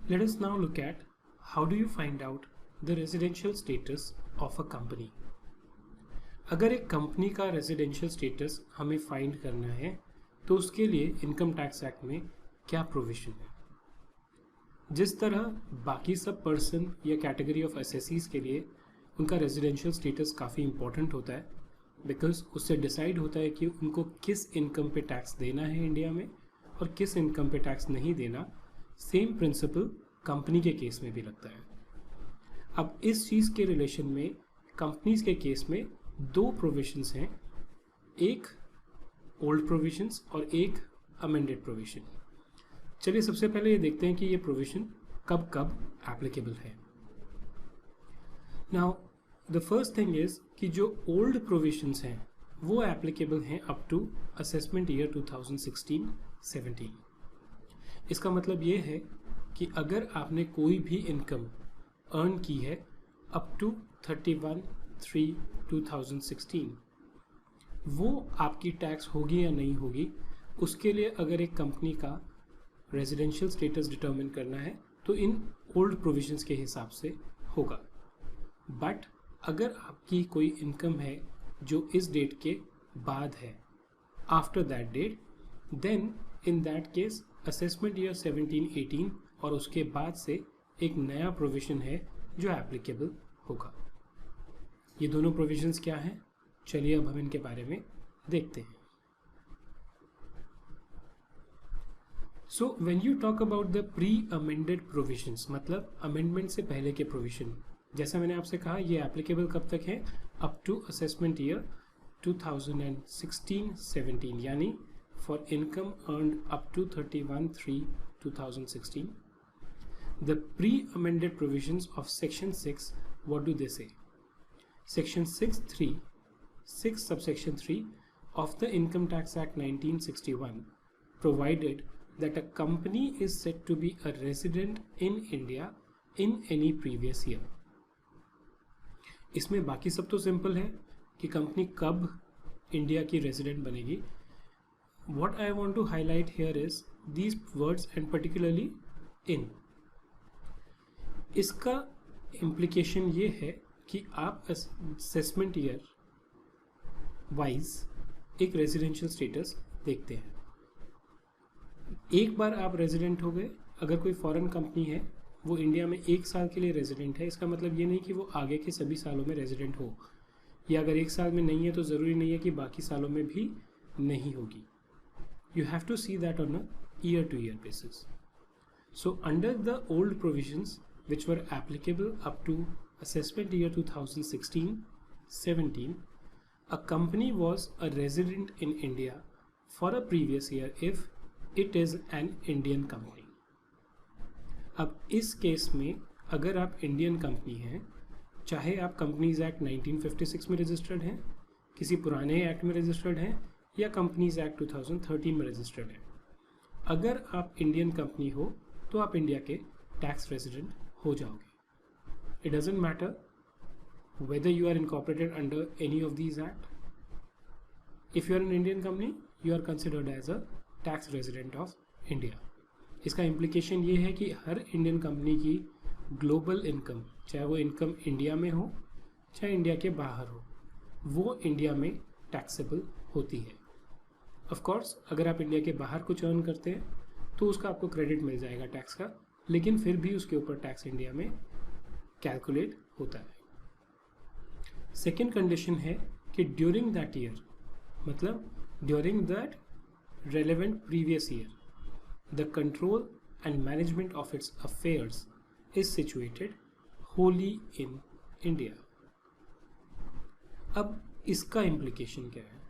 Let us now look at how do you find out the residential status of a company. अगर एक company का residential status हमें find करना है तो उसके लिए इनकम टैक्स एक्ट में क्या प्रोविजन है. जिस तरह बाकी सब पर्सन या कैटेगरी ऑफ एसएससीज के लिए उनका रेजिडेंशियल स्टेटस काफ़ी इंपॉर्टेंट होता है बिकॉज उससे डिसाइड होता है कि उनको किस इनकम पे टैक्स देना है इंडिया में और किस इनकम पे टैक्स नहीं देना. सेम प्रिंसिपल कंपनी के केस में भी लगता है. अब इस चीज़ के रिलेशन में कंपनीज के केस में दो प्रोविजंस हैं, एक ओल्ड प्रोविजंस और एक अमेंडेड प्रोविजन. चलिए सबसे पहले ये देखते हैं कि ये प्रोविजन कब कब एप्लीकेबल है. Now the first thing is कि जो ओल्ड प्रोविजंस हैं वो एप्लीकेबल हैं अप टू असेसमेंट ईयर 2016-17. इसका मतलब ये है कि अगर आपने कोई भी इनकम अर्न की है अप टू 31/3/2016, वो आपकी टैक्स होगी या नहीं होगी, उसके लिए अगर एक कंपनी का रेजिडेंशियल स्टेटस डिटरमिन करना है तो इन ओल्ड प्रोविजंस के हिसाब से होगा. बट अगर आपकी कोई इनकम है जो इस डेट के बाद है, after that date, then in that case assessment year 17-18 और उसके बाद से एक नया प्रोविजन है जो एप्लीकेबल होगा. ये दोनों प्रोविजंस क्या हैं, चलिए अब हम इनके बारे में देखते हैं. So when you talk about the pre amended provisions, मतलब अमेंडमेंट से पहले के प्रोविजन, जैसा मैंने आपसे कहा ये एप्लीकेबल कब तक है, अप टू असेसमेंट ईयर 2016-17, यानी for income earned up to 31/3/2016. The pre-amended provisions of Section 6, what do they say? Section 6 subsection 3 of the Income Tax Act 1961 provided that a company is said to be a resident in India in any previous year. इसमें बाकी सब तो simple है कि company कब India की resident बनेगी. What I want to highlight here is these words and particularly in. इसका implication ये है कि आप assessment year वाइज एक रेजिडेंशियल स्टेटस देखते हैं. एक बार आप रेजिडेंट हो गए, अगर कोई फॉरेन कंपनी है वो इंडिया में 1 साल के लिए रेजिडेंट है, इसका मतलब ये नहीं कि वो आगे के सभी सालों में रेजिडेंट हो, या अगर 1 साल में नहीं है तो ज़रूरी नहीं है कि बाकी सालों में भी नहीं होगी. You have to see that on a year-to-year basis. So under the old provisions which were applicable up to assessment year 2016-17, a company was a resident in India for a previous year if it is an Indian company. अब इस case में अगर आप Indian company हैं, चाहे आप companies act 1956 में registered हैं, किसी पुराने एक्ट में रजिस्टर्ड हैं, या कंपनीज एक्ट 2013 में रजिस्टर्ड है, अगर आप इंडियन कंपनी हो तो आप इंडिया के टैक्स रेजिडेंट हो जाओगे. It doesn't matter whether you are incorporated under any of these act. If you are an Indian company you are considered as a tax resident of India. इसका implication ये है कि हर Indian company की global income, चाहे वो income India में हो चाहे इंडिया के बाहर हो, वो इंडिया में टैक्सेबल होती है. ऑफ कोर्स अगर आप इंडिया के बाहर कुछ अर्न करते हैं तो उसका आपको क्रेडिट मिल जाएगा टैक्स का, लेकिन फिर भी उसके ऊपर टैक्स इंडिया में कैलकुलेट होता है. सेकेंड कंडीशन है कि ड्यूरिंग दैट ईयर, मतलब during that relevant previous year, the control and management of its affairs is situated Holi in India. अब इसका इम्प्लीकेशन क्या है?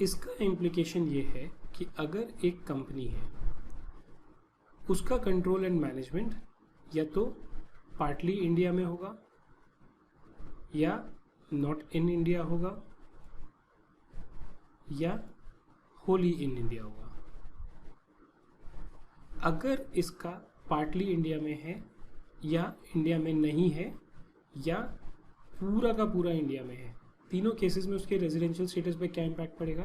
इसका इम्प्लीकेशन ये है कि अगर एक कंपनी है, उसका कंट्रोल एंड मैनेजमेंट या तो पार्टली इंडिया में होगा या नॉट इन इंडिया होगा या होली इन इंडिया होगा. अगर इसका पार्टली इंडिया में है या इंडिया में नहीं है या पूरा का पूरा इंडिया में है, तीनों केसेस में उसके रेजिडेंशियल स्टेटस पे क्या इम्पैक्ट पड़ेगा?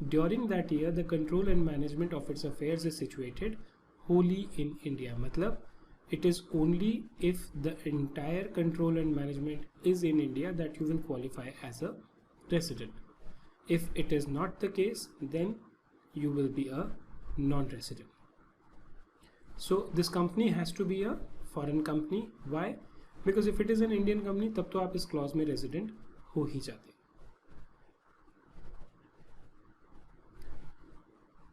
During that year the control and management of its affairs is situated Holi in India. मतलब it is only if the entire control and management is in India that you will qualify as a resident. If it is not the case, then you will be a non-resident. So this company has to be a foreign company. Why? Because if it is an Indian company, तब तो आप इस clause में resident हो ही जाते.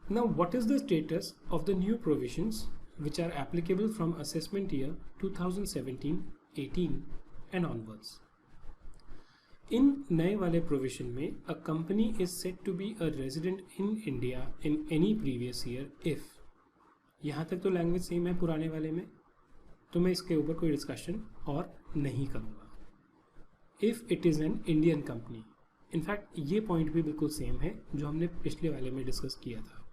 Now, what is the status of the new provisions which are applicable from assessment year 2017-18 and onwards? इन नए वाले provision में a company is set to be a resident in India in any previous year if, यहाँ तक तो language same है पुराने वाले में, तो मैं इसके ऊपर कोई डिस्कशन और नहीं करूँगा. If it is an Indian company, in fact ये पॉइंट भी बिल्कुल सेम है जो हमने पिछले वाले में डिस्कस किया था.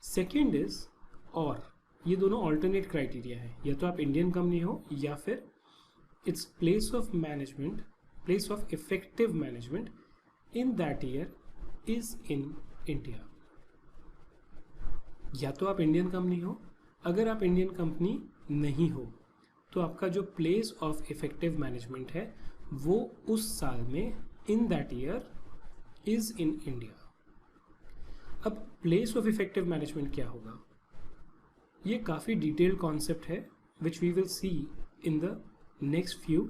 सेकेंड इज और, ये दोनों ऑल्टरनेट क्राइटेरिया है, या तो आप इंडियन कंपनी हो या फिर its place of management, place of effective management in that year is in India. या तो आप इंडियन कंपनी हो, अगर आप इंडियन कंपनी नहीं हो तो आपका जो प्लेस ऑफ इफेक्टिव मैनेजमेंट है वो उस साल में in that year is in India. अब प्लेस ऑफ इफेक्टिव मैनेजमेंट क्या होगा, ये काफ़ी डिटेल्ड कॉन्सेप्ट है which we will see in the next few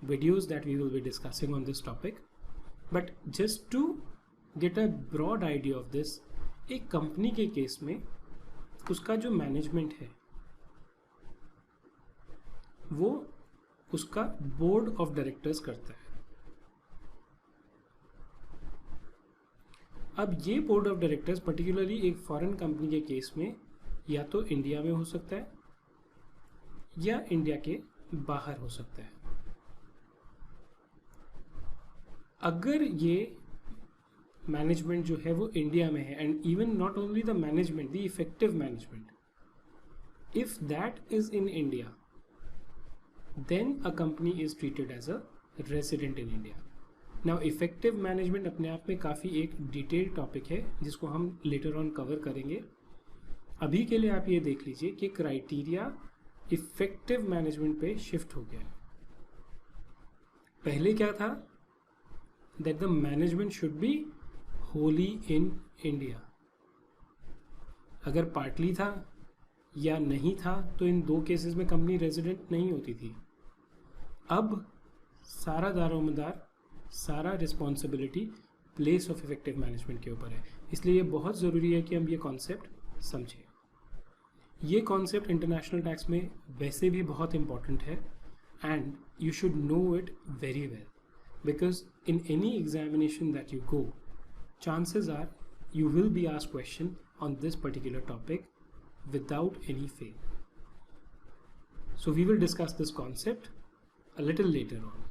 videos that we will be discussing on this topic. But just to get a broad idea of this, एक company के case में उसका जो मैनेजमेंट है वो उसका board of directors करता है. अब ये बोर्ड ऑफ डायरेक्टर्स पर्टिकुलरली एक फॉरेन कंपनी के केस में या तो इंडिया में हो सकता है या इंडिया के बाहर हो सकता है. अगर ये मैनेजमेंट जो है वो इंडिया में है, and even not only the management, the effective management, if that is in India, then a company is treated as a resident in India. Now effective management अपने आप में काफ़ी एक डिटेल्ड टॉपिक है जिसको हम लेटर ऑन कवर करेंगे. अभी के लिए आप ये देख लीजिए कि क्राइटेरिया इफेक्टिव मैनेजमेंट पे शिफ्ट हो गया है. पहले क्या था, that the management should be wholly in India. अगर पार्टली था या नहीं था तो इन दो केसेस में कंपनी रेजिडेंट नहीं होती थी. अब सारा दारोमदार, सारा responsibility place of effective management के ऊपर है. इसलिए ये बहुत ज़रूरी है कि हम ये कॉन्सेप्ट समझें. ये कॉन्सेप्ट इंटरनेशनल टैक्स में वैसे भी बहुत इंपॉर्टेंट है and you should know it very well. Because in any examination that you go, chances are you will be asked question on this particular topic without any fail. So we will discuss this concept a little later on.